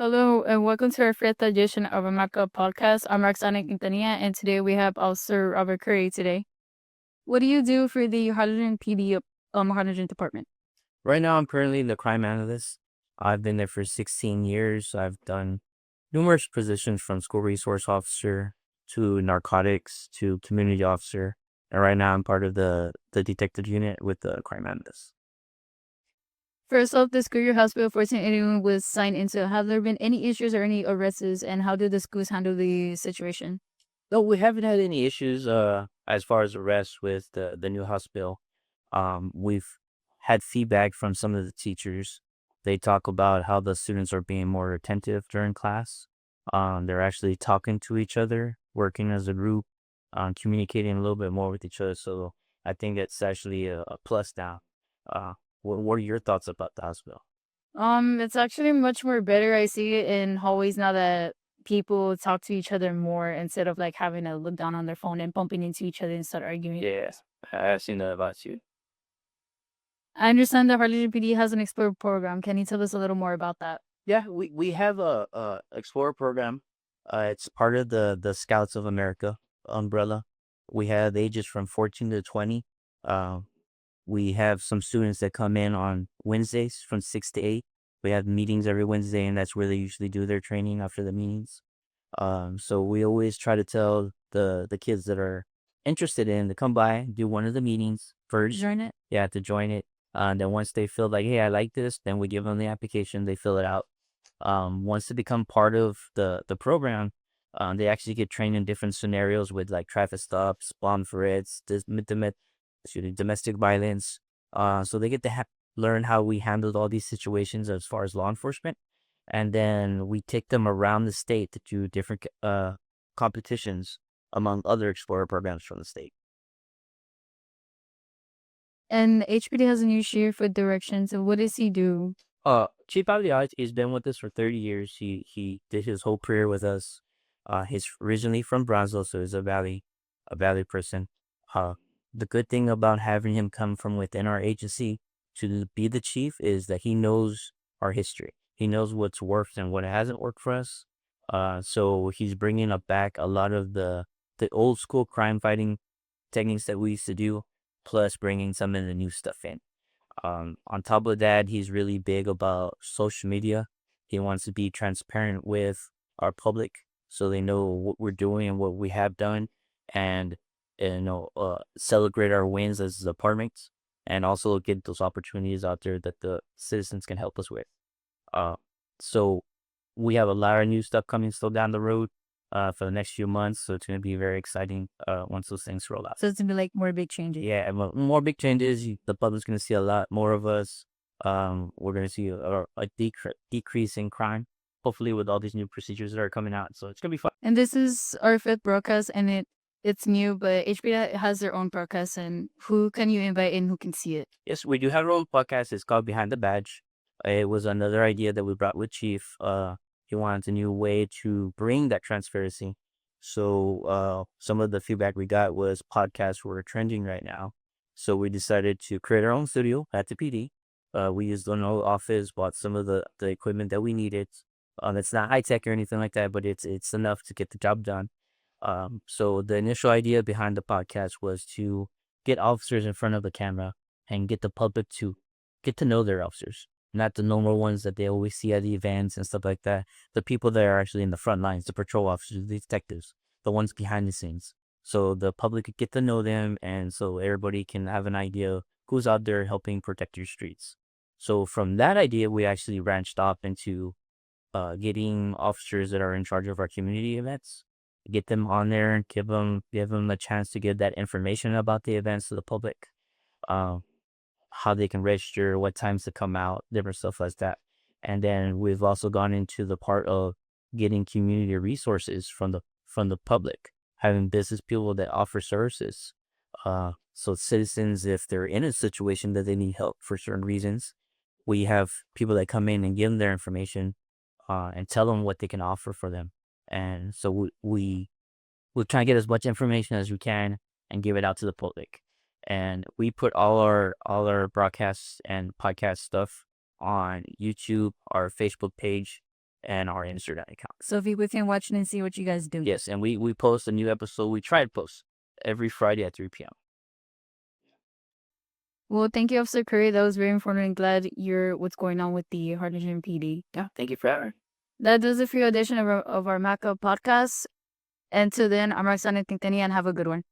Hello and welcome to our fifth edition of a MACA Podcast. I'm Roxy Quintanilla, and today we have Officer Robert Curry today. What do you do for the Harlingen PD Harlingen Department? Right now, I'm currently the Crime Analyst. I've been there for 16 years. I've done numerous positions from school resource officer to narcotics to community officer. And right now, I'm part of the detective unit with the Crime Analyst. First off, the school your hospital 1481 was signed into. Have there been any issues or any arrests, and how did the schools handle the situation? No, we haven't had any issues as far as arrests with the new House bill. We've had feedback from some of the teachers. They talk about how the students are being more attentive during class. They're actually talking to each other, working as a group, communicating a little bit more with each other. So I think it's actually a plus now. What are your thoughts about the House bill? It's actually much more better. I see it in hallways now that people talk to each other more instead of like having to look down on their phone and bumping into each other and start arguing. Yeah, I've seen that about you. I understand the Harlingen PD has an Explore program. Can you tell us a little more about that? Yeah, we have a Explorer program. It's part of the Scouts of America umbrella. We have ages from 14 to 20. Uh, we have some students that come in on Wednesdays from 6 to 8. We have meetings every Wednesday, and that's where they usually do their training after the meetings. So we always try to tell the kids that are interested in to come by, do one of the meetings first. Join it. Yeah, to join it. And then once they feel like, hey, I like this, then we give them the application. They fill it out. Once they become part of the program, they actually get trained in different scenarios with like traffic stops, bomb threats, domestic violence. So they get to learn how we handled all these situations as far as law enforcement. And then we take them around the state to do different competitions among other Explorer programs from the state. And HPD has a new chief with directions. So what does he do? Chief Abdiat, he's been with us for 30 years. He did his whole career with us. He's originally from Brownsville, so he's a valley person. The good thing about having him come from within our agency to be the chief is that he knows our history. He knows what's worked and what hasn't worked for us. So he's bringing up back a lot of the old school crime fighting techniques that we used to do, plus bringing some of the new stuff in. On top of that, he's really big about social media. He wants to be transparent with our public so they know what we're doing and what we have done, and celebrate our wins as departments, and also get those opportunities out there that the citizens can help us with. So we have a lot of new stuff coming still down the road for the next few months. So it's going to be very exciting once those things roll out. So it's gonna be like more big changes. Yeah, more big changes. The public's going to see a lot more of us. We're going to see a decrease in crime, hopefully with all these new procedures that are coming out. So it's going to be fun. And this is our fifth broadcast, and it's new, but HPD has their own broadcast. And who can you invite and who can see it? Yes, we do have our own podcast. It's called Behind the Badge. It was another idea that we brought with Chief. He wanted a new way to bring that transparency. So some of the feedback we got was podcasts were trending right now. So we decided to create our own studio at the PD. We used an old office, bought some of the equipment that we needed. It's not high tech or anything like that, but it's enough to get the job done. So the initial idea behind the podcast was to get officers in front of the camera and get the public to get to know their officers, not the normal ones that they always see at the events and stuff like that. The people that are actually in the front lines, the patrol officers, the detectives, the ones behind the scenes. So the public could get to know them, and so everybody can have an idea who's out there helping protect your streets. So from that idea, we actually branched off into getting officers that are in charge of our community events, get them on there and give them a chance to give that information about the events to the public, how they can register, what times to come out, different stuff like that. And then we've also gone into the part of getting community resources from the public, having business people that offer services. So citizens, if they're in a situation that they need help for certain reasons, we have people that come in and give them their information and tell them what they can offer for them. And so we'll try and get as much information as we can and give it out to the public. And we put all our broadcasts and podcast stuff on YouTube, our Facebook page, and our Instagram account. So we can watch it and see what you guys do. Yes, and we post a new episode. We try to post every Friday at 3 p.m. Well, thank you, Officer Curry. That was very informative. And glad you're what's going on with the Harlingen PD. Yeah, thank you for having me. That does it for your edition of our MACA podcast. Until then, I'm Roxy Quintanilla, and have a good one.